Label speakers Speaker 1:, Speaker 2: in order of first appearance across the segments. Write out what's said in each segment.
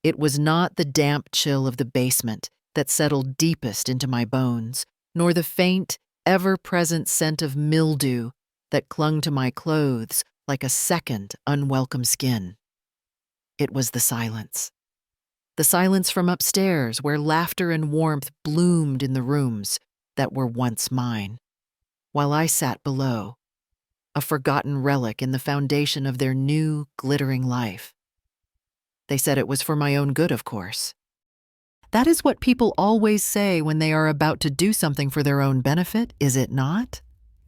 Speaker 1: It was not the damp chill of the basement that settled deepest into my bones, nor the faint, ever-present scent of mildew that clung to my clothes like a second, unwelcome skin. It was the silence. The silence from upstairs, where laughter and warmth bloomed in the rooms that were once mine, while I sat below, a forgotten relic in the foundation of their new, glittering life. They said it was for my own good, of course. That is what people always say when they are about to do something for their own benefit, is it not?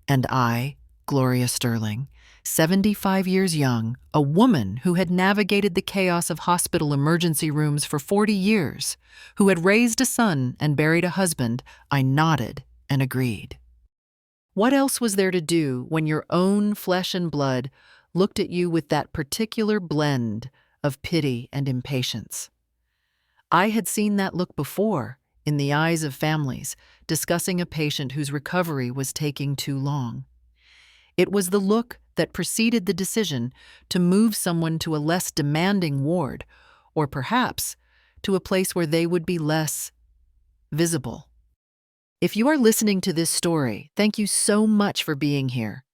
Speaker 1: And I, Gloria Sterling, 75 years young, a woman who had navigated the chaos of hospital emergency rooms for 40 years, who had raised a son and buried a husband, I nodded and agreed. What else was there to do when your own flesh and blood looked at you with that particular blend of pity and impatience? I had seen that look before in the eyes of families discussing a patient whose recovery was taking too long. It was the look that preceded the decision to move someone to a less demanding ward, or perhaps to a place where they would be less visible. If you are listening to this story, thank you so much for being here.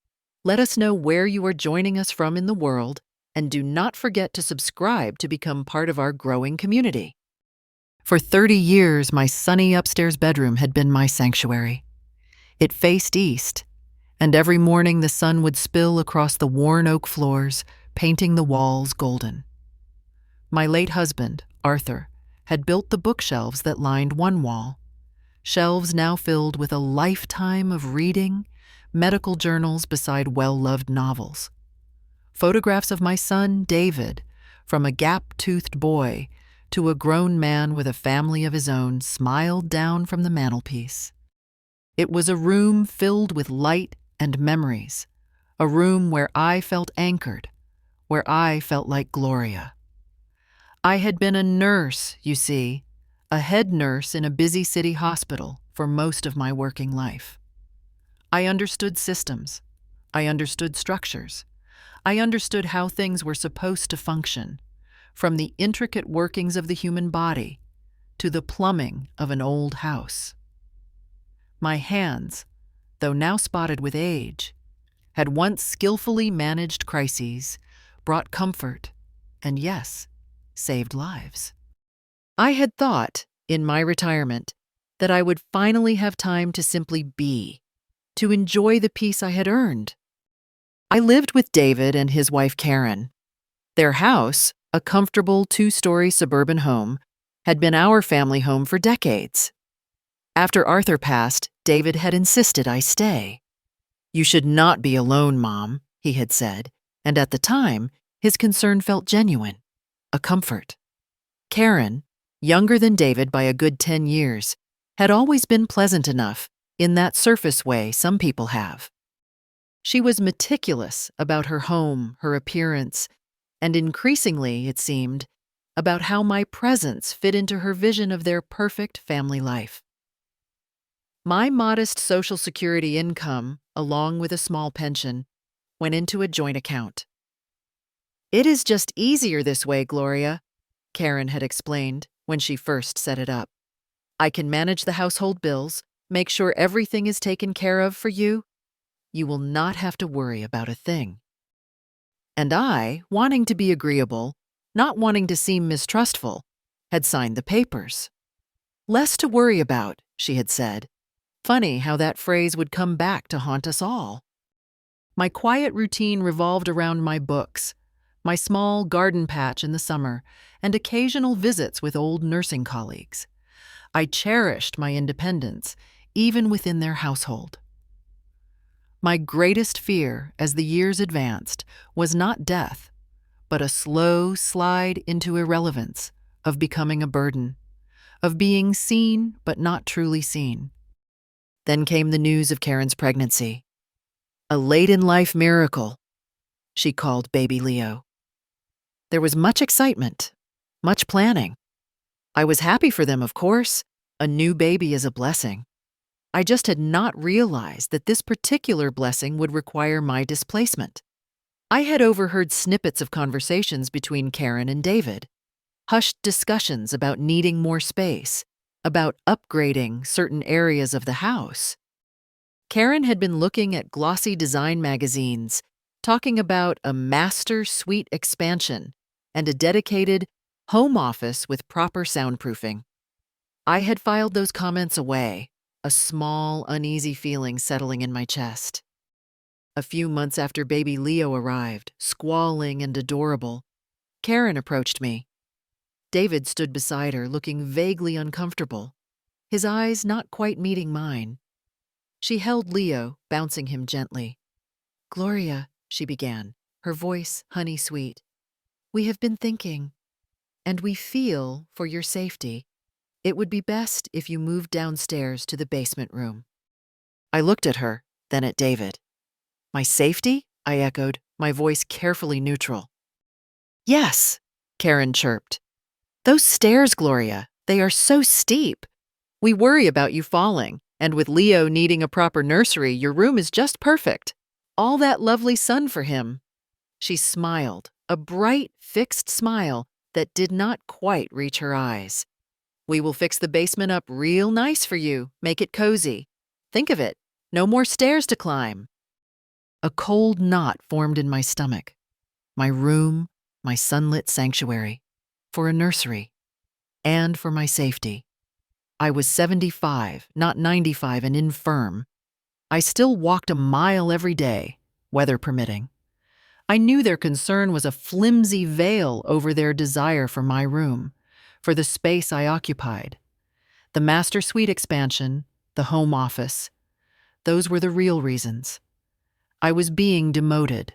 Speaker 1: Let us know where you are joining us from in the world, and do not forget to subscribe to become part of our growing community. For 30 years, my sunny upstairs bedroom had been my sanctuary. It faced east, and every morning the sun would spill across the worn oak floors, painting the walls golden. My late husband, Arthur, had built the bookshelves that lined one wall, shelves now filled with a lifetime of reading, medical journals beside well-loved novels. Photographs of my son, David, from a gap-toothed boy to a grown man with a family of his own, smiled down from the mantelpiece. It was a room filled with light and memories, a room where I felt anchored, where I felt like Gloria. I had been a nurse, you see, a head nurse in a busy city hospital for most of my working life. I understood systems. I understood structures. I understood how things were supposed to function, from the intricate workings of the human body to the plumbing of an old house. My hands, though now spotted with age, had once skillfully managed crises, brought comfort, and yes, saved lives. I had thought, in my retirement, that I would finally have time to simply be, to enjoy the peace I had earned. I lived with David and his wife Karen. Their house, a comfortable 2-story suburban home, had been our family home for decades. After Arthur passed, David had insisted I stay. "You should not be alone, Mom," he had said, and at the time, his concern felt genuine, a comfort. Karen, younger than David by a good 10 years, had always been pleasant enough, in that surface way some people have. She was meticulous about her home, her appearance, and increasingly, it seemed, about how my presence fit into her vision of their perfect family life. My modest Social Security income, along with a small pension, went into a joint account. "It is just easier this way, Gloria," Karen had explained when she first set it up. "I can manage the household bills, make sure everything is taken care of for you. You will not have to worry about a thing." And I, wanting to be agreeable, not wanting to seem mistrustful, had signed the papers. "Less to worry about," she had said. Funny how that phrase would come back to haunt us all. My quiet routine revolved around my books, my small garden patch in the summer, and occasional visits with old nursing colleagues. I cherished my independence, even within their household. My greatest fear as the years advanced was not death, but a slow slide into irrelevance, of becoming a burden, of being seen but not truly seen. Then came the news of Karen's pregnancy. A late-in-life miracle, she called baby Leo. There was much excitement, much planning. I was happy for them, of course. A new baby is a blessing. I just had not realized that this particular blessing would require my displacement. I had overheard snippets of conversations between Karen and David. hushed discussions about needing more space, about upgrading certain areas of the house. Karen had been looking at glossy design magazines, talking about a master suite expansion and a dedicated home office with proper soundproofing. I had filed those comments away, a small, uneasy feeling settling in my chest. A few months after baby Leo arrived, squalling and adorable, Karen approached me. David stood beside her, looking vaguely uncomfortable, his eyes not quite meeting mine. She held Leo, bouncing him gently. "Gloria," she began, her voice honey-sweet, "we have been thinking, and we feel, for your safety, it would be best if you moved downstairs to the basement room." I looked at her, then at David. "My safety?" I echoed, my voice carefully neutral. "Yes," Karen chirped. "Those stairs, Gloria, they are so steep. We worry about you falling, and with Leo needing a proper nursery, your room is just perfect. All that lovely sun for him." She smiled, a bright, fixed smile that did not quite reach her eyes. "We will fix the basement up real nice for you, make it cozy. Think of it, no more stairs to climb." A cold knot formed in my stomach. My room, my sunlit sanctuary, for a nursery, and for my safety. I was 75, not 95, and infirm. I still walked a mile every day, weather permitting. I knew their concern was a flimsy veil over their desire for my room, for the space I occupied. The master suite expansion, the home office, those were the real reasons. I was being demoted,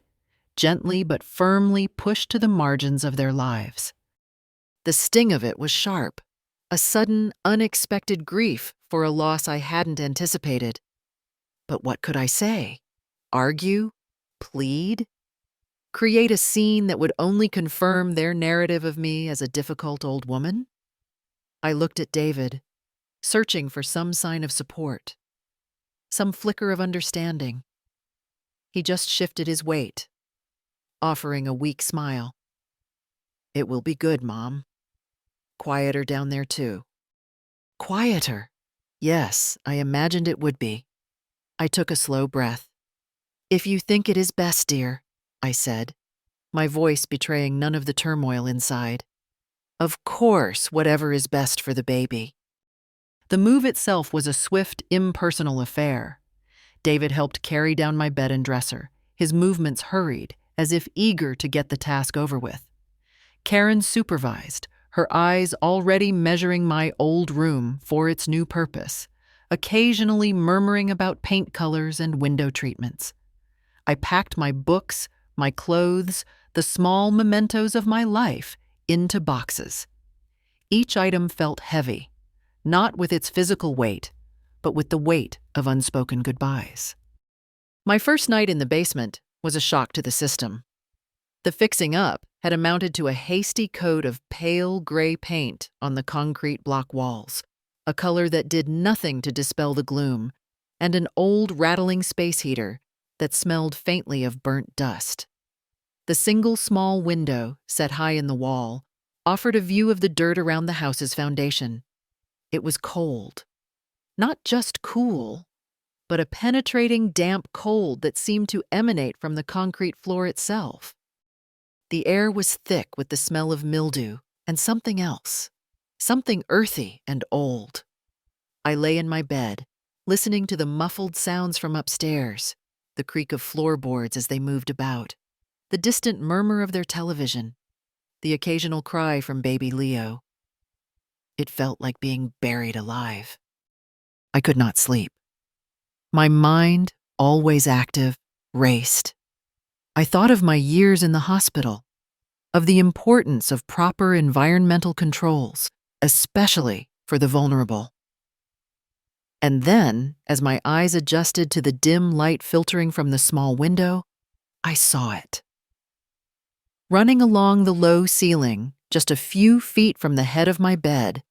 Speaker 1: gently but firmly pushed to the margins of their lives. The sting of it was sharp, a sudden, unexpected grief for a loss I hadn't anticipated. But what could I say? Argue? Plead? Create a scene that would only confirm their narrative of me as a difficult old woman? I looked at David, searching for some sign of support, some flicker of understanding. He just shifted his weight, offering a weak smile. "It will be good, Mom. Quieter down there, too." Quieter? Yes, I imagined it would be. I took a slow breath. "If you think it is best, dear," I said, my voice betraying none of the turmoil inside. "Of course, whatever is best for the baby." The move itself was a swift, impersonal affair. David helped carry down my bed and dresser, his movements hurried, as if eager to get the task over with. Karen supervised, her eyes already measuring my old room for its new purpose, occasionally murmuring about paint colors and window treatments. I packed my books, my clothes, the small mementos of my life into boxes. Each item felt heavy, not with its physical weight, but with the weight of unspoken goodbyes. My first night in the basement was a shock to the system. The fixing up had amounted to a hasty coat of pale gray paint on the concrete block walls, a color that did nothing to dispel the gloom, and an old rattling space heater that smelled faintly of burnt dust. The single small window, set high in the wall, offered a view of the dirt around the house's foundation. It was cold. Not just cool, but a penetrating damp cold that seemed to emanate from the concrete floor itself. The air was thick with the smell of mildew and something else, something earthy and old. I lay in my bed, listening to the muffled sounds from upstairs, the creak of floorboards as they moved about, the distant murmur of their television, the occasional cry from baby Leo. It felt like being buried alive. I could not sleep. My mind, always active, raced. I thought of my years in the hospital, of the importance of proper environmental controls, especially for the vulnerable. And then, as my eyes adjusted to the dim light filtering from the small window, I saw it. Running along the low ceiling, just a few feet from the head of my bed,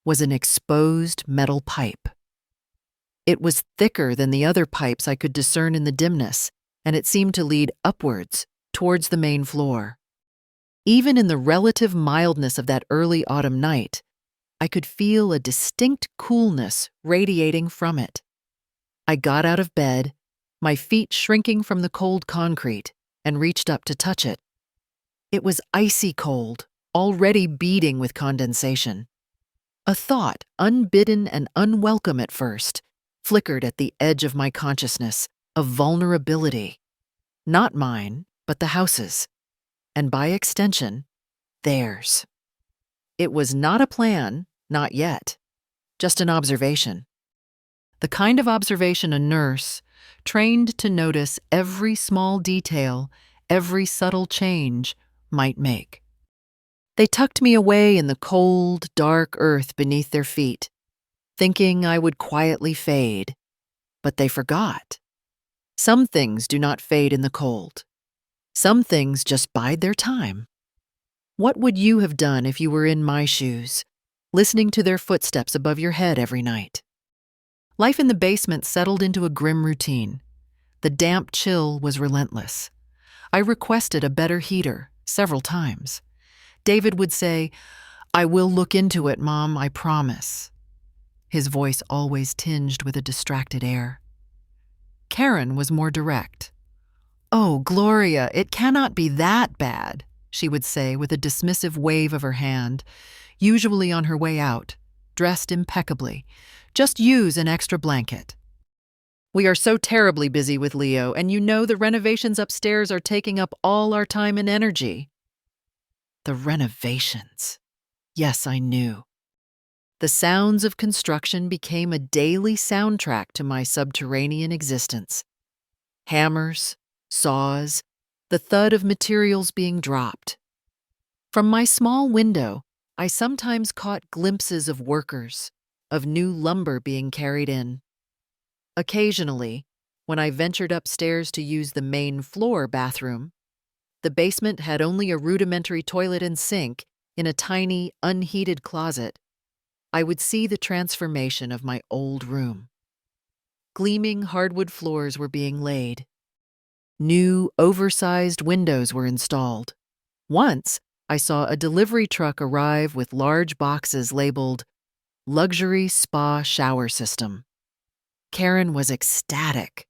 Speaker 1: was an exposed metal pipe. It was thicker than the other pipes I could discern in the dimness, and it seemed to lead upwards, towards the main floor. Even in the relative mildness of that early autumn night, I could feel a distinct coolness radiating from it. I got out of bed, my feet shrinking from the cold concrete, and reached up to touch it. It was icy cold, already beading with condensation. A thought, unbidden and unwelcome at first, flickered at the edge of my consciousness of vulnerability. Not mine, but the house's, and by extension, theirs. It was not a plan, not yet, just an observation. The kind of observation a nurse, trained to notice every small detail, every subtle change, might make. They tucked me away in the cold, dark earth beneath their feet, thinking I would quietly fade. But they forgot. Some things do not fade in the cold. Some things just bide their time. What would you have done if you were in my shoes, listening to their footsteps above your head every night? Life in the basement settled into a grim routine. The damp chill was relentless. I requested a better heater several times. David would say, "I will look into it, Mom, I promise." His voice always tinged with a distracted air. Karen was more direct. "Oh, Gloria, it cannot be that bad," she would say with a dismissive wave of her hand, usually on her way out, dressed impeccably. "Just use an extra blanket." "We are so terribly busy with Leo, and you know the renovations upstairs are taking up all our time and energy." The renovations. Yes, I knew. The sounds of construction became a daily soundtrack to my subterranean existence. Hammers, saws, the thud of materials being dropped. From my small window, I sometimes caught glimpses of workers, of new lumber being carried in. Occasionally, when I ventured upstairs to use the main floor bathroom, the basement had only a rudimentary toilet and sink in a tiny, unheated closet, I would see the transformation of my old room. Gleaming hardwood floors were being laid. New, oversized windows were installed. Once, I saw a delivery truck arrive with large boxes labeled Luxury Spa Shower System. Karen was ecstatic,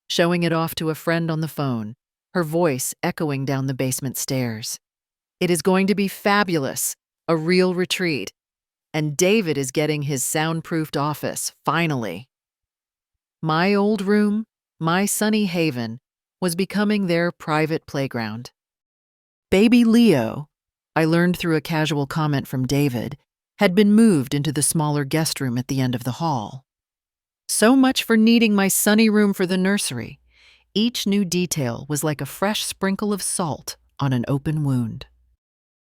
Speaker 1: showing it off to a friend on the phone, her voice echoing down the basement stairs. "It is going to be fabulous, a real retreat. And David is getting his soundproofed office, finally." My old room, my sunny haven, was becoming their private playground. Baby Leo, I learned through a casual comment from David, had been moved into the smaller guest room at the end of the hall. So much for needing my sunny room for the nursery. Each new detail was like a fresh sprinkle of salt on an open wound.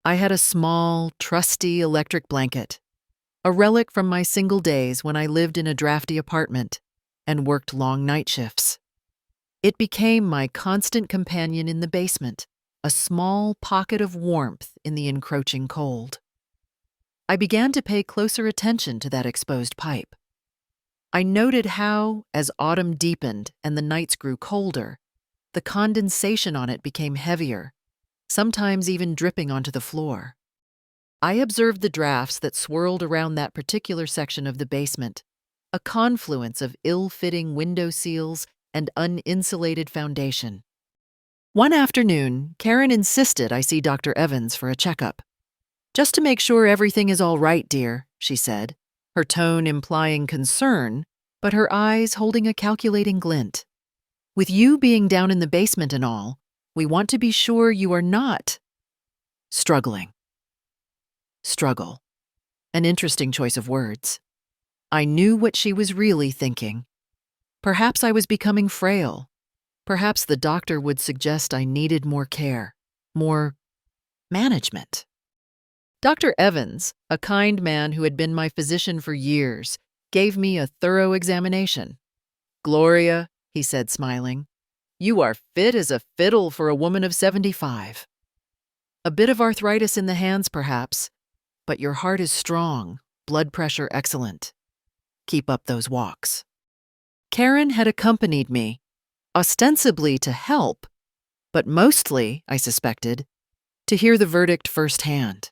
Speaker 1: I had a small, trusty electric blanket, a relic from my single days when I lived in a drafty apartment and worked long night shifts. It became my constant companion in the basement, a small pocket of warmth in the encroaching cold. I began to pay closer attention to that exposed pipe. I noted how, as autumn deepened and the nights grew colder, the condensation on it became heavier, sometimes even dripping onto the floor. I observed the drafts that swirled around that particular section of the basement, a confluence of ill-fitting window seals and uninsulated foundation. One afternoon, Karen insisted I see Dr. Evans for a checkup. "Just to make sure everything is all right, dear," she said, her tone implying concern, but her eyes holding a calculating glint. "With you being down in the basement and all, we want to be sure you are not struggling." Struggle. An interesting choice of words. I knew what she was really thinking. Perhaps I was becoming frail. Perhaps the doctor would suggest I needed more care, more management. Dr. Evans, a kind man who had been my physician for years, gave me a thorough examination. "Gloria," he said, smiling, "you are fit as a fiddle for a woman of 75. A bit of arthritis in the hands, perhaps, but your heart is strong, blood pressure excellent. Keep up those walks." Karen had accompanied me, ostensibly to help, but mostly, I suspected, to hear the verdict firsthand.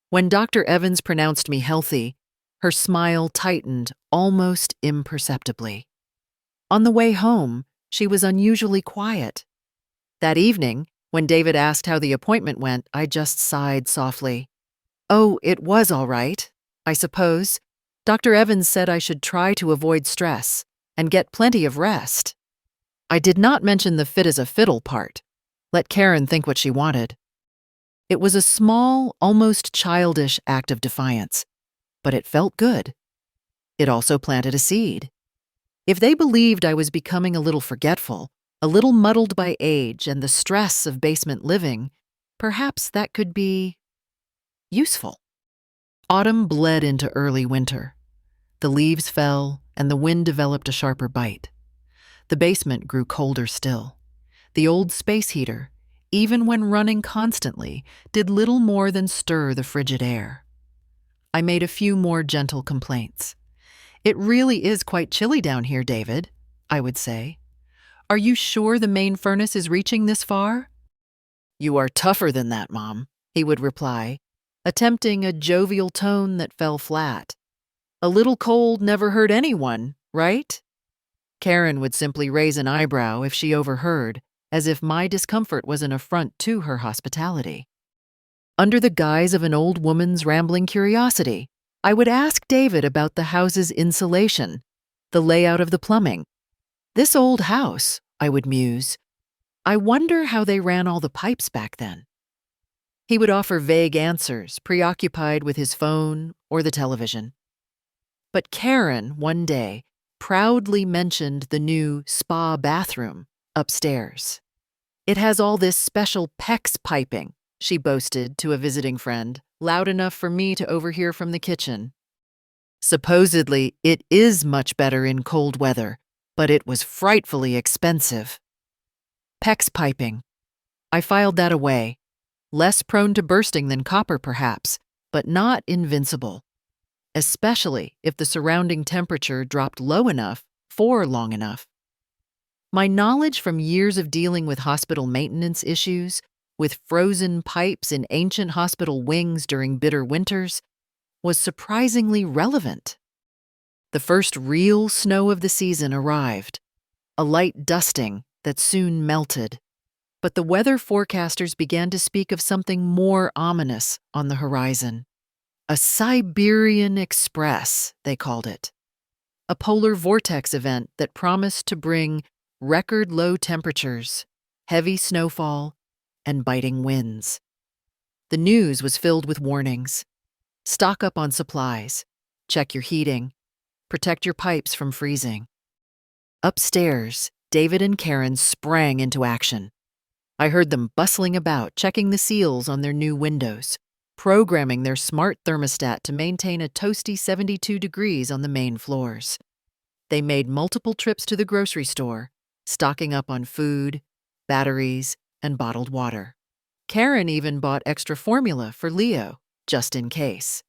Speaker 1: When Dr. Evans pronounced me healthy, her smile tightened almost imperceptibly. On the way home, she was unusually quiet. That evening, when David asked how the appointment went, I just sighed softly. "Oh, it was all right, I suppose. Dr. Evans said I should try to avoid stress and get plenty of rest." I did not mention the fit as a fiddle part. Let Karen think what she wanted. It was a small, almost childish act of defiance, but it felt good. It also planted a seed. If they believed I was becoming a little forgetful, a little muddled by age and the stress of basement living, perhaps that could be useful. Autumn bled into early winter. The leaves fell, and the wind developed a sharper bite. The basement grew colder still. The old space heater, even when running constantly, did little more than stir the frigid air. I made a few more gentle complaints. "It really is quite chilly down here, David," I would say. "Are you sure the main furnace is reaching this far?" "You are tougher than that, Mom," he would reply, attempting a jovial tone that fell flat. "A little cold never hurt anyone, right?" Karen would simply raise an eyebrow if she overheard, as if my discomfort was an affront to her hospitality. Under the guise of an old woman's rambling curiosity, I would ask David about the house's insulation, the layout of the plumbing. "This old house," I would muse. "I wonder how they ran all the pipes back then." He would offer vague answers, preoccupied with his phone or the television. But Karen, one day, proudly mentioned the new spa bathroom upstairs. "It has all this special PEX piping," she boasted to a visiting friend, loud enough for me to overhear from the kitchen. Supposedly, it is much better in cold weather, but it was frightfully expensive. PEX piping. I filed that away. Less prone to bursting than copper, perhaps, but not invincible. Especially if the surrounding temperature dropped low enough for long enough. My knowledge from years of dealing with hospital maintenance issues, with frozen pipes in ancient hospital wings during bitter winters, was surprisingly relevant. The first real snow of the season arrived, a light dusting that soon melted. But the weather forecasters began to speak of something more ominous on the horizon. A Siberian Express, they called it. A polar vortex event that promised to bring record low temperatures, heavy snowfall, and biting winds. The news was filled with warnings. Stock up on supplies, check your heating, protect your pipes from freezing. Upstairs, David and Karen sprang into action. I heard them bustling about, checking the seals on their new windows, programming their smart thermostat to maintain a toasty 72 degrees on the main floors. They made multiple trips to the grocery store, stocking up on food, batteries, and bottled water. Karen even bought extra formula for Leo, just in case.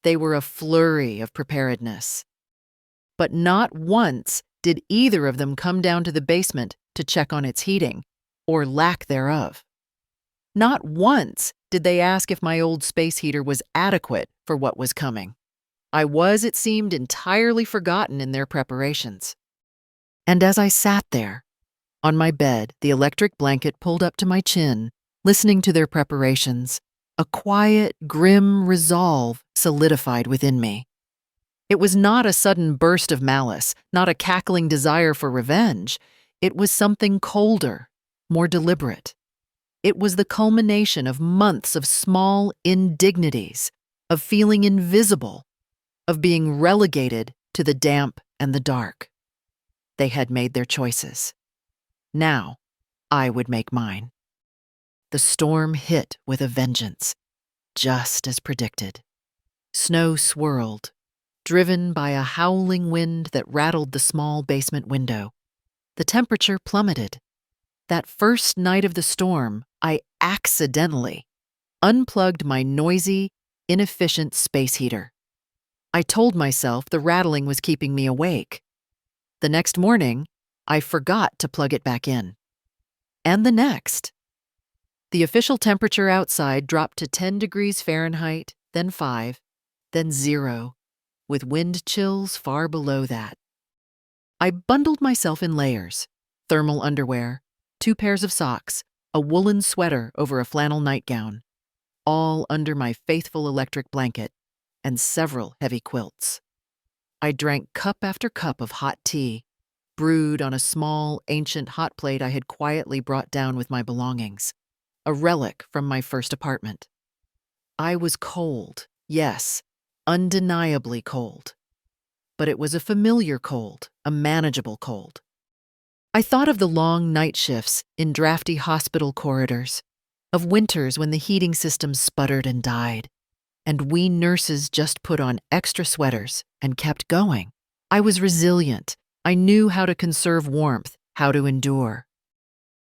Speaker 1: They were a flurry of preparedness. But not once did either of them come down to the basement to check on its heating, or lack thereof. Not once did they ask if my old space heater was adequate for what was coming. I was, it seemed, entirely forgotten in their preparations. And as I sat there, on my bed, the electric blanket pulled up to my chin, listening to their preparations, a quiet, grim resolve solidified within me. It was not a sudden burst of malice, not a cackling desire for revenge. It was something colder, more deliberate. It was the culmination of months of small indignities, of feeling invisible, of being relegated to the damp and the dark. They had made their choices. Now, I would make mine. The storm hit with a vengeance, just as predicted. Snow swirled, driven by a howling wind that rattled the small basement window. The temperature plummeted. That first night of the storm, I accidentally unplugged my noisy, inefficient space heater. I told myself the rattling was keeping me awake. The next morning, I forgot to plug it back in. And the next. The official temperature outside dropped to 10 degrees Fahrenheit, then 5, then 0, with wind chills far below that. I bundled myself in layers: thermal underwear, 2 pairs of socks, a woolen sweater over a flannel nightgown, all under my faithful electric blanket, and several heavy quilts. I drank cup after cup of hot tea, brewed on a small, ancient hot plate I had quietly brought down with my belongings, a relic from my first apartment. I was cold, yes, undeniably cold. But it was a familiar cold, a manageable cold. I thought of the long night shifts in drafty hospital corridors, of winters when the heating system sputtered and died, and we nurses just put on extra sweaters and kept going. I was resilient. I knew how to conserve warmth, how to endure.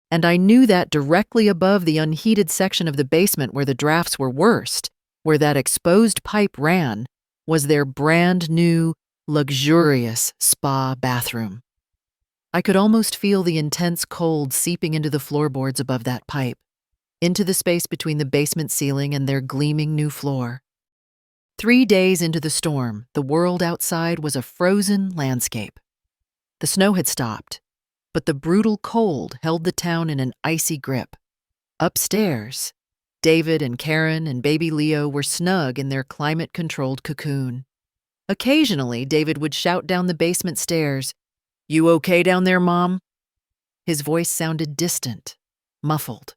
Speaker 1: And I knew that directly above the unheated section of the basement where the drafts were worst, where that exposed pipe ran, was their brand new, luxurious spa bathroom. I could almost feel the intense cold seeping into the floorboards above that pipe, into the space between the basement ceiling and their gleaming new floor. 3 days into the storm, the world outside was a frozen landscape. The snow had stopped, but the brutal cold held the town in an icy grip. Upstairs, David and Karen and baby Leo were snug in their climate-controlled cocoon. Occasionally, David would shout down the basement stairs, "You okay down there, Mom?" His voice sounded distant, muffled.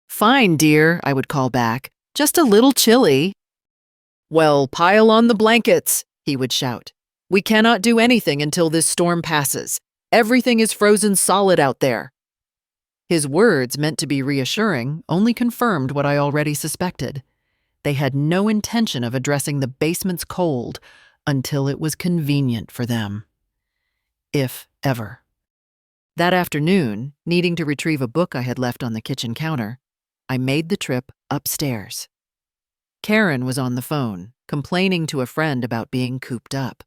Speaker 1: "Fine, dear," I would call back. "Just a little chilly." "Well, pile on the blankets," he would shout. "We cannot do anything until this storm passes. Everything is frozen solid out there." His words, meant to be reassuring, only confirmed what I already suspected. They had no intention of addressing the basement's cold until it was convenient for them. If ever. That afternoon, needing to retrieve a book I had left on the kitchen counter, I made the trip upstairs. Karen was on the phone, complaining to a friend about being cooped up.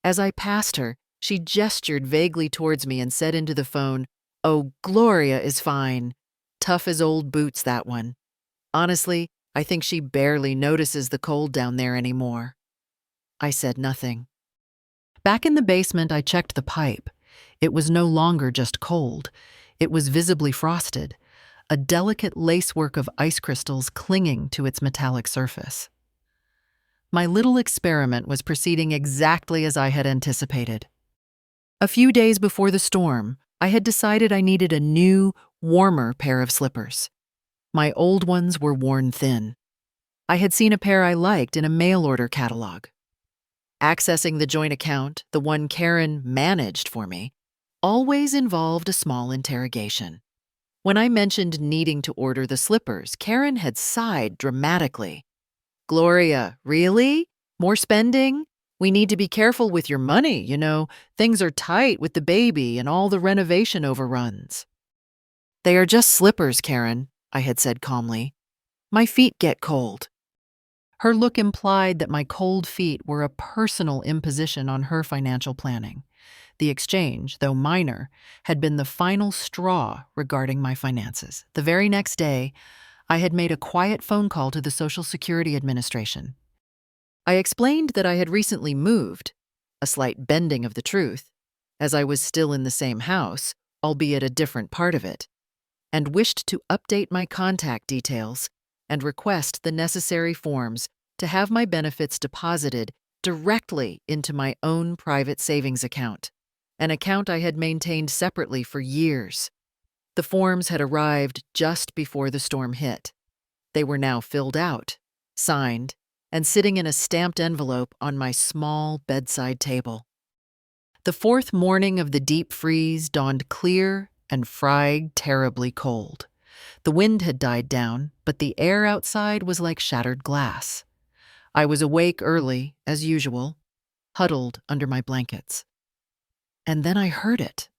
Speaker 1: As I passed her, she gestured vaguely towards me and said into the phone, "Oh, Gloria is fine. Tough as old boots, that one. Honestly, I think she barely notices the cold down there anymore." I said nothing. Back in the basement, I checked the pipe. It was no longer just cold. It was visibly frosted, a delicate lacework of ice crystals clinging to its metallic surface. My little experiment was proceeding exactly as I had anticipated. A few days before the storm, I had decided I needed a new, warmer pair of slippers. My old ones were worn thin. I had seen a pair I liked in a mail-order catalog. Accessing the joint account, the one Karen managed for me, always involved a small interrogation. When I mentioned needing to order the slippers, Karen had sighed dramatically. "Gloria, really? More spending? We need to be careful with your money, you know. Things are tight with the baby and all the renovation overruns." "They are just slippers, Karen," I had said calmly. "My feet get cold." Her look implied that my cold feet were a personal imposition on her financial planning. The exchange, though minor, had been the final straw regarding my finances. The very next day, I had made a quiet phone call to the Social Security Administration. I explained that I had recently moved, a slight bending of the truth, as I was still in the same house, albeit a different part of it, and wished to update my contact details and request the necessary forms to have my benefits deposited directly into my own private savings account, an account I had maintained separately for years. The forms had arrived just before the storm hit. They were now filled out, signed, and sitting in a stamped envelope on my small bedside table. The 4th morning of the deep freeze dawned clear and fried terribly cold. The wind had died down, but the air outside was like shattered glass. I was awake early, as usual, huddled under my blankets. And then I heard it.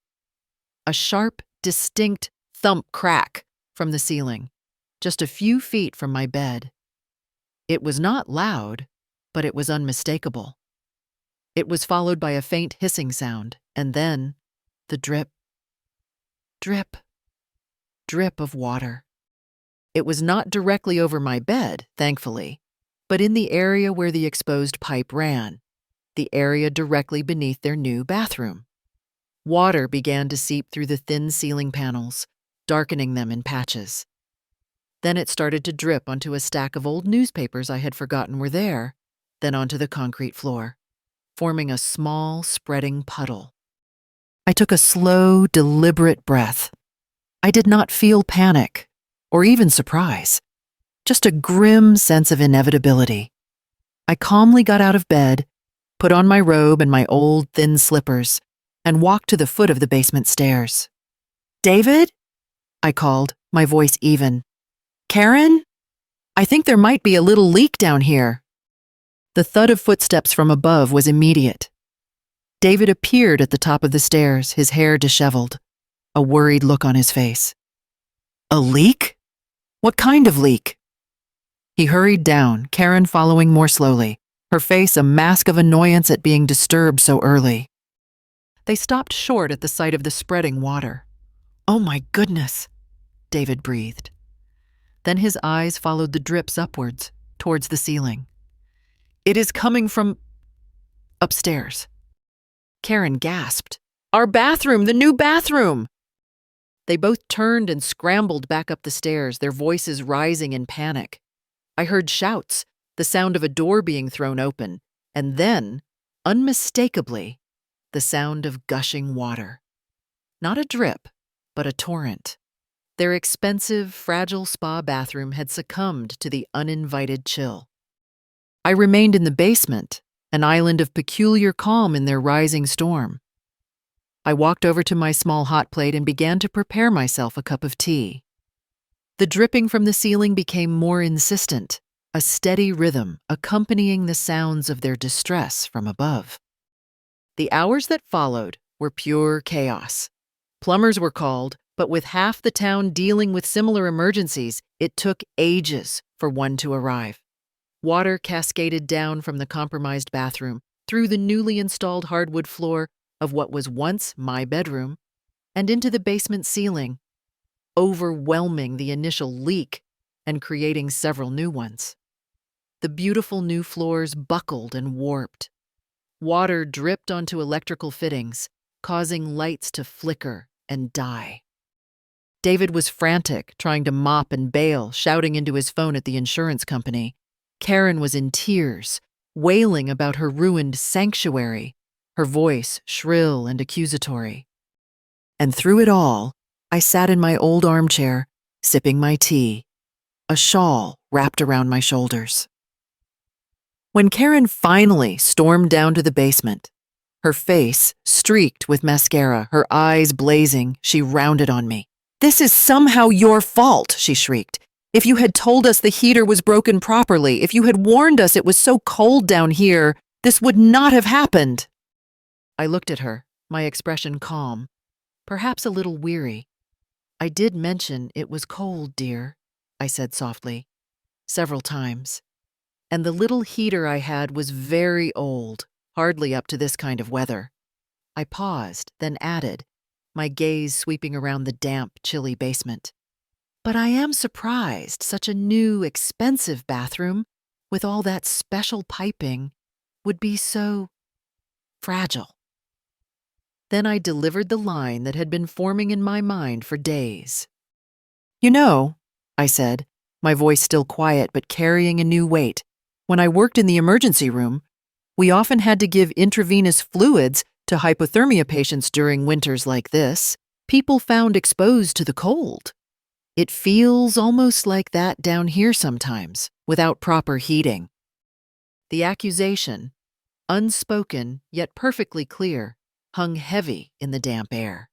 Speaker 1: A sharp, distinct thump crack from the ceiling, just a few feet from my bed. It was not loud, but it was unmistakable. It was followed by a faint hissing sound, and then the drip, drip, drip of water. It was not directly over my bed, thankfully, but in the area where the exposed pipe ran, the area directly beneath their new bathroom. Water began to seep through the thin ceiling panels, darkening them in patches. Then it started to drip onto a stack of old newspapers I had forgotten were there, then onto the concrete floor, forming a small, spreading puddle. I took a slow, deliberate breath. I did not feel panic, or even surprise, just a grim sense of inevitability. I calmly got out of bed, put on my robe and my old, thin slippers, and walked to the foot of the basement stairs. "David?" I called, my voice even. "Karen? I think there might be a little leak down here." The thud of footsteps from above was immediate. David appeared at the top of the stairs, his hair disheveled, a worried look on his face. "A leak? What kind of leak?" He hurried down, Karen following more slowly, her face a mask of annoyance at being disturbed so early. They stopped short at the sight of the spreading water. "Oh my goodness," David breathed. Then his eyes followed the drips upwards, towards the ceiling. "It is coming from upstairs." Karen gasped. "Our bathroom, the new bathroom!" They both turned and scrambled back up the stairs, their voices rising in panic. I heard shouts, the sound of a door being thrown open, and then, unmistakably, the sound of gushing water. Not a drip, but a torrent. Their expensive, fragile spa bathroom had succumbed to the uninvited chill. I remained in the basement, an island of peculiar calm in their rising storm. I walked over to my small hot plate and began to prepare myself a cup of tea. The dripping from the ceiling became more insistent, a steady rhythm accompanying the sounds of their distress from above. The hours that followed were pure chaos. Plumbers were called, but with half the town dealing with similar emergencies, it took ages for one to arrive. Water cascaded down from the compromised bathroom, through the newly installed hardwood floor of what was once my bedroom, and into the basement ceiling, overwhelming the initial leak and creating several new ones. The beautiful new floors buckled and warped. Water dripped onto electrical fittings, causing lights to flicker and die. David was frantic, trying to mop and bail, shouting into his phone at the insurance company. Karen was in tears, wailing about her ruined sanctuary, her voice shrill and accusatory. And through it all, I sat in my old armchair, sipping my tea, a shawl wrapped around my shoulders. When Karen finally stormed down to the basement, her face streaked with mascara, her eyes blazing, she rounded on me. "This is somehow your fault," she shrieked. "If you had told us the heater was broken properly, if you had warned us it was so cold down here, this would not have happened." I looked at her, my expression calm, perhaps a little weary. "I did mention it was cold, dear," I said softly, several times. "And the little heater I had was very old, hardly up to this kind of weather." I paused, then added, my gaze sweeping around the damp, chilly basement. "But I am surprised such a new, expensive bathroom, with all that special piping, would be so fragile." Then I delivered the line that had been forming in my mind for days. "You know," I said, my voice still quiet but carrying a new weight, "when I worked in the emergency room, we often had to give intravenous fluids to hypothermia patients during winters like this, people found exposed to the cold. It feels almost like that down here sometimes, without proper heating." The accusation, unspoken yet perfectly clear, hung heavy in the damp air.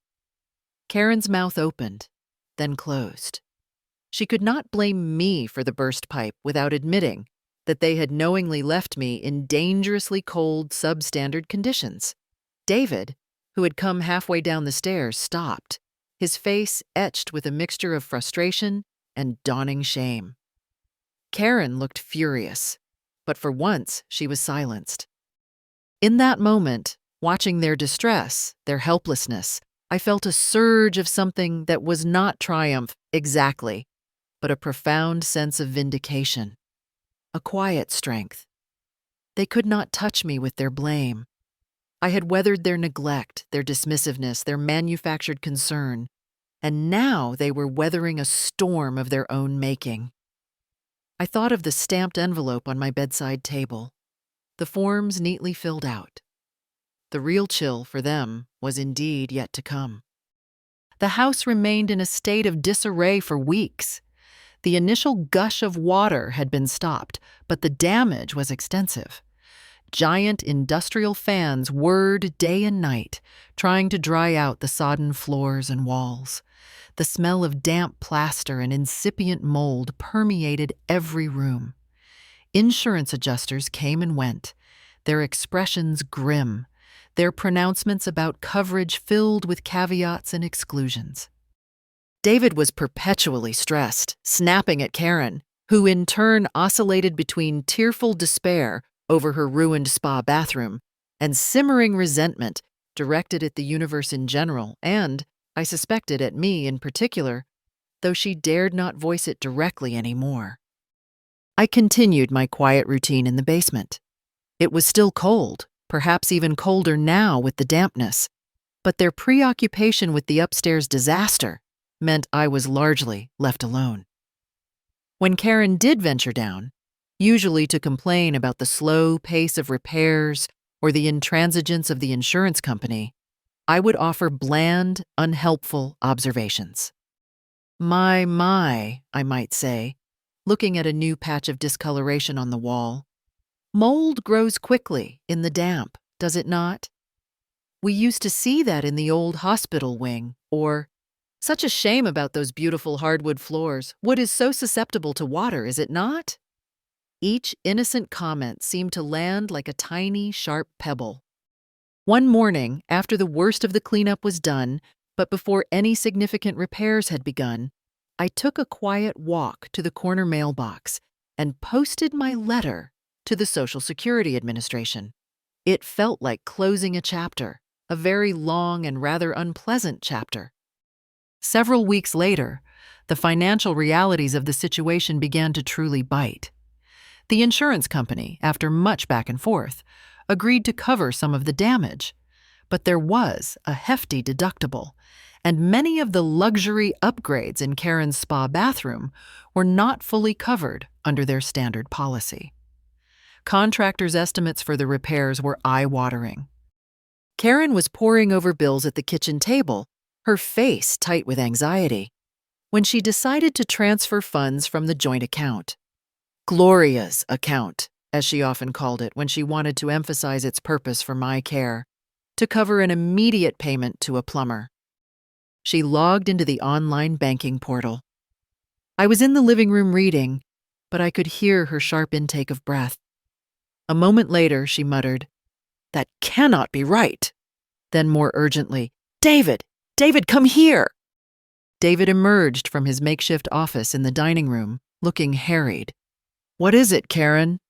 Speaker 1: Karen's mouth opened, then closed. She could not blame me for the burst pipe without admitting that they had knowingly left me in dangerously cold, substandard conditions. David, who had come halfway down the stairs, stopped, his face etched with a mixture of frustration and dawning shame. Karen looked furious, but for once she was silenced. In that moment, watching their distress, their helplessness, I felt a surge of something that was not triumph exactly, but a profound sense of vindication, a quiet strength. They could not touch me with their blame. I had weathered their neglect, their dismissiveness, their manufactured concern, and now they were weathering a storm of their own making. I thought of the stamped envelope on my bedside table, the forms neatly filled out. The real chill for them was indeed yet to come. The house remained in a state of disarray for weeks. The initial gush of water had been stopped, but the damage was extensive. Giant industrial fans whirred day and night, trying to dry out the sodden floors and walls. The smell of damp plaster and incipient mold permeated every room. Insurance adjusters came and went, their expressions grim, their pronouncements about coverage filled with caveats and exclusions. David was perpetually stressed, snapping at Karen, who in turn oscillated between tearful despair over her ruined spa bathroom and simmering resentment directed at the universe in general and, I suspected, at me in particular, though she dared not voice it directly anymore. I continued my quiet routine in the basement. It was still cold, perhaps even colder now with the dampness, but their preoccupation with the upstairs disaster meant I was largely left alone. When Karen did venture down, usually to complain about the slow pace of repairs or the intransigence of the insurance company, I would offer bland, unhelpful observations. My, I might say, looking at a new patch of discoloration on the wall. Mold grows quickly in the damp, does it not? We used to see that in the old hospital wing, or, such a shame about those beautiful hardwood floors. Wood is so susceptible to water, is it not? Each innocent comment seemed to land like a tiny, sharp pebble. One morning, after the worst of the cleanup was done, but before any significant repairs had begun, I took a quiet walk to the corner mailbox and posted my letter to the Social Security Administration. It felt like closing a chapter, a very long and rather unpleasant chapter. Several weeks later, the financial realities of the situation began to truly bite. The insurance company, after much back and forth, agreed to cover some of the damage, but there was a hefty deductible, and many of the luxury upgrades in Karen's spa bathroom were not fully covered under their standard policy. Contractors' estimates for the repairs were eye-watering. Karen was poring over bills at the kitchen table, her face tight with anxiety, when she decided to transfer funds from the joint account. Gloria's account, as she often called it when she wanted to emphasize its purpose for my care, to cover an immediate payment to a plumber. She logged into the online banking portal. I was in the living room reading, but I could hear her sharp intake of breath. A moment later, she muttered, "That cannot be right." Then more urgently, David, come here!" David emerged from his makeshift office in the dining room, looking harried. "What is it, Karen?"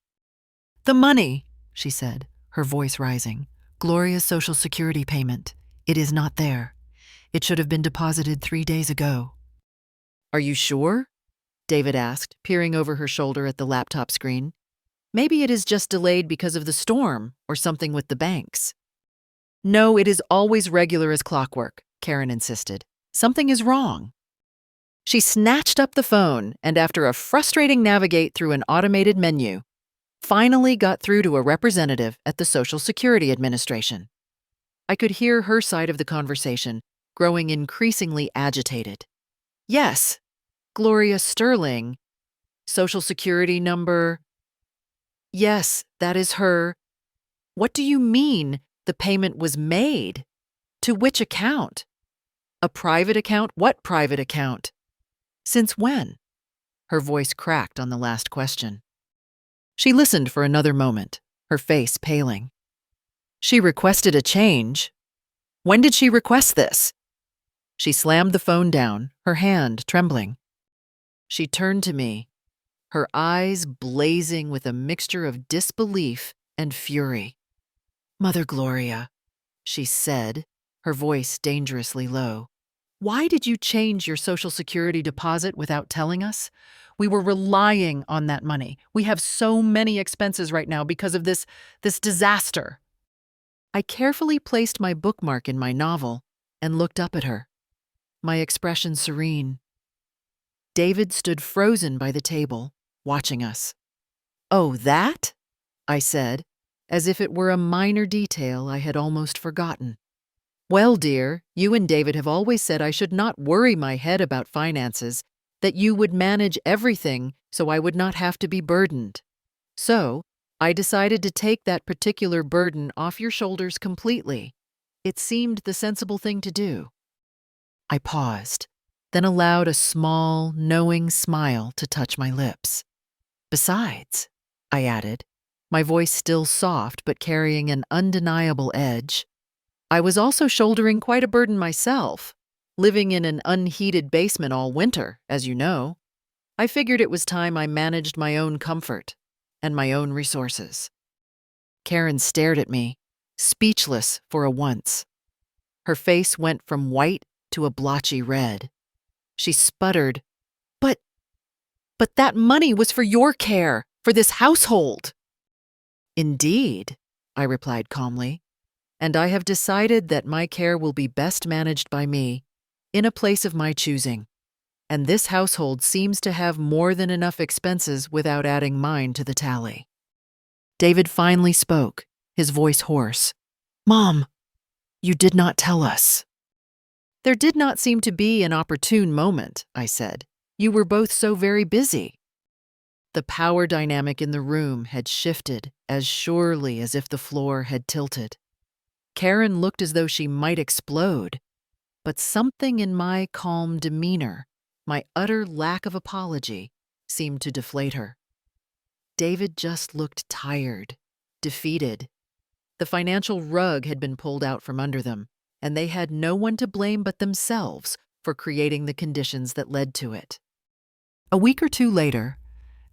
Speaker 1: "The money," she said, her voice rising. "Gloria's Social Security payment. It is not there. It should have been deposited 3 days ago." "Are you sure?" David asked, peering over her shoulder at the laptop screen. "Maybe it is just delayed because of the storm or something with the banks." "No, it is always regular as clockwork," Karen insisted. "Something is wrong." She snatched up the phone and, after a frustrating navigate through an automated menu, finally got through to a representative at the Social Security Administration. I could hear her side of the conversation, growing increasingly agitated. "Yes, Gloria Sterling. Social Security number. Yes, that is her. What do you mean the payment was made? To which account? A private account? What private account? Since when?" Her voice cracked on the last question. She listened for another moment, her face paling. "She requested a change. When did she request this?" She slammed the phone down, her hand trembling. She turned to me, her eyes blazing with a mixture of disbelief and fury. "Mother Gloria," she said, her voice dangerously low, Why did you change your Social Security deposit without telling us? We were relying on that money. We have so many expenses right now because of this disaster. I carefully placed my bookmark in my novel and looked up at her, my expression serene. David stood frozen by the table, watching us. "Oh, that?" I said, as if it were a minor detail I had almost forgotten. "Well, dear, you and David have always said I should not worry my head about finances, that you would manage everything so I would not have to be burdened. So, I decided to take that particular burden off your shoulders completely. It seemed the sensible thing to do." I paused, then allowed a small, knowing smile to touch my lips. "Besides," I added, my voice still soft but carrying an undeniable edge, "I was also shouldering quite a burden myself, living in an unheated basement all winter, as you know. I figured it was time I managed my own comfort and my own resources." Karen stared at me, speechless for a once. Her face went from white to a blotchy red. She sputtered, But that money was for your care, for this household." "Indeed," I replied calmly, "and I have decided that my care will be best managed by me, in a place of my choosing. And this household seems to have more than enough expenses without adding mine to the tally." David finally spoke, his voice hoarse. "Mom, you did not tell us." "There did not seem to be an opportune moment," I said. "You were both so very busy." The power dynamic in the room had shifted as surely as if the floor had tilted. Karen looked as though she might explode, but something in my calm demeanor, my utter lack of apology, seemed to deflate her. David just looked tired, defeated. The financial rug had been pulled out from under them, and they had no one to blame but themselves for creating the conditions that led to it. A week or two later,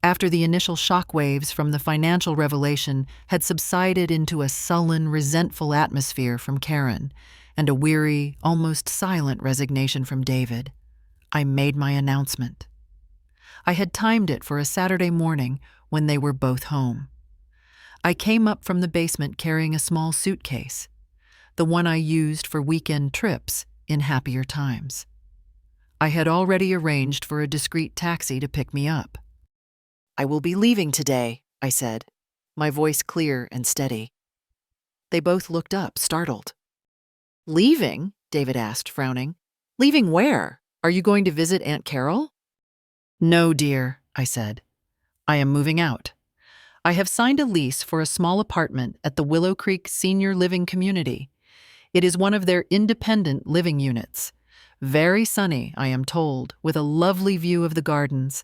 Speaker 1: after the initial shockwaves from the financial revelation had subsided into a sullen, resentful atmosphere from Karen and a weary, almost silent resignation from David, I made my announcement. I had timed it for a Saturday morning when they were both home. I came up from the basement carrying a small suitcase, the one I used for weekend trips in happier times. I had already arranged for a discreet taxi to pick me up. "I will be leaving today," I said, my voice clear and steady. They both looked up, startled. "Leaving?" David asked, frowning. "Leaving where? Are you going to visit Aunt Carol?" "No, dear," I said. "I am moving out. I have signed a lease for a small apartment at the Willow Creek Senior Living Community. It is one of their independent living units. Very sunny, I am told, with a lovely view of the gardens,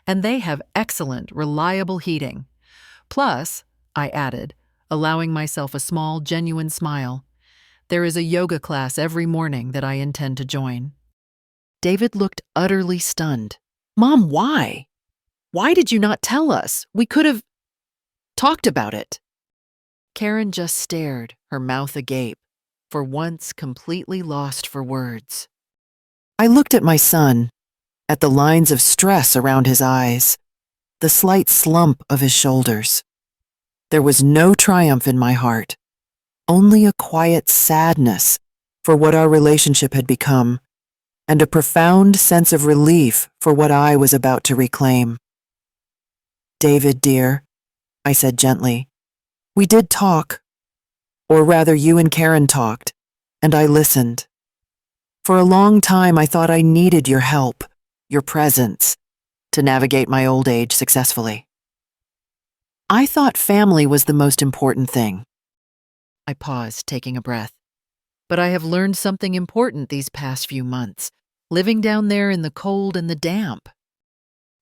Speaker 1: and they have excellent, reliable heating. Plus," I added, allowing myself a small, genuine smile, "there is a yoga class every morning that I intend to join." David looked utterly stunned. "Mom, why? Why did you not tell us? We could have talked about it." Karen just stared, her mouth agape, for once completely lost for words. I looked at my son, at the lines of stress around his eyes, the slight slump of his shoulders. There was no triumph in my heart, only a quiet sadness for what our relationship had become, and a profound sense of relief for what I was about to reclaim. "David, dear," I said gently, "we did talk, or rather you and Karen talked, and I listened. For a long time I thought I needed your help, your presence, to navigate my old age successfully. I thought family was the most important thing." I paused, taking a breath. "But I have learned something important these past few months, living down there in the cold and the damp."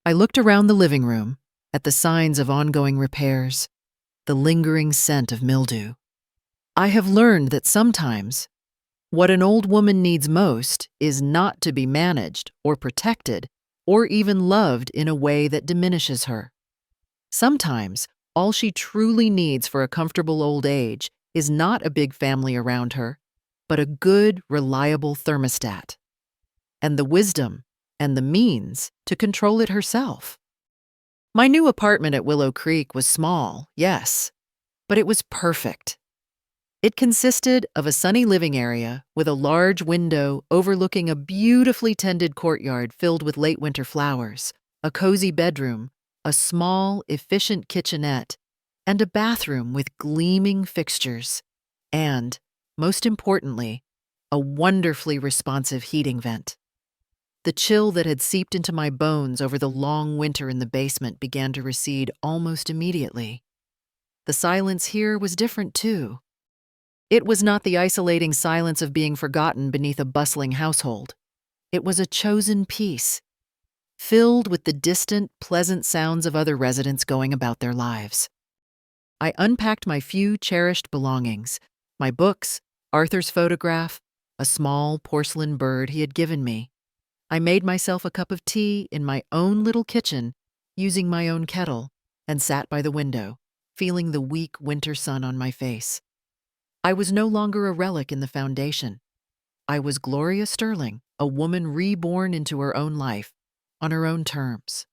Speaker 1: I looked around the living room, at the signs of ongoing repairs, the lingering scent of mildew. "I have learned that sometimes what an old woman needs most is not to be managed or protected or even loved in a way that diminishes her. Sometimes all she truly needs for a comfortable old age is not a big family around her, but a good, reliable thermostat. and the wisdom and the means to control it herself. My new apartment at Willow Creek was small, yes, but it was perfect. It consisted of a sunny living area with a large window overlooking a beautifully tended courtyard filled with late winter flowers, a cozy bedroom, a small, efficient kitchenette, and a bathroom with gleaming fixtures, and, most importantly, a wonderfully responsive heating vent. The chill that had seeped into my bones over the long winter in the basement began to recede almost immediately. The silence here was different, too. It was not the isolating silence of being forgotten beneath a bustling household. It was a chosen peace, filled with the distant, pleasant sounds of other residents going about their lives. I unpacked my few cherished belongings, my books, Arthur's photograph, a small porcelain bird he had given me. I made myself a cup of tea in my own little kitchen, using my own kettle, and sat by the window, feeling the weak winter sun on my face. I was no longer a relic in the foundation. I was Gloria Sterling, a woman reborn into her own life, on her own terms.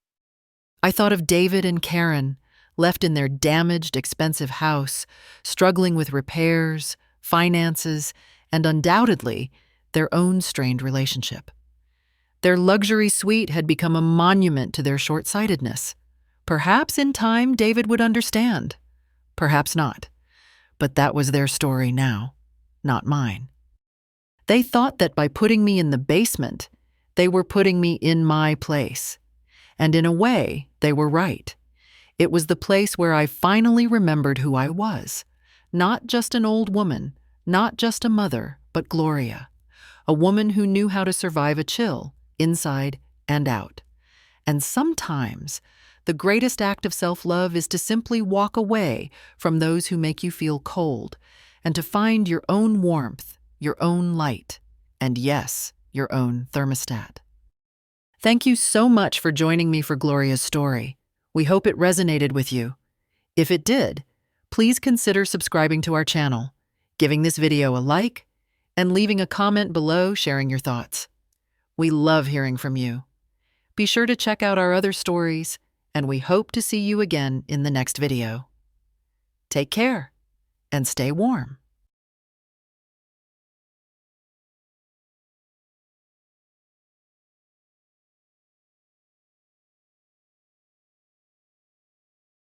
Speaker 1: I thought of David and Karen, left in their damaged, expensive house, struggling with repairs, finances, and undoubtedly, their own strained relationship. Their luxury suite had become a monument to their short-sightedness. Perhaps in time David would understand. Perhaps not. But that was their story now, not mine. They thought that by putting me in the basement, they were putting me in my place. And in a way, they were right. It was the place where I finally remembered who I was. Not just an old woman, not just a mother, but Gloria. A woman who knew how to survive a chill, inside and out. And sometimes, the greatest act of self-love is to simply walk away from those who make you feel cold, and to find your own warmth, your own light, and yes, your own thermostat. Thank you so much for joining me for Gloria's story. We hope it resonated with you. If it did, please consider subscribing to our channel, giving this video a like, and leaving a comment below sharing your thoughts. We love hearing from you. Be sure to check out our other stories, and we hope to see you again in the next video. Take care and stay warm.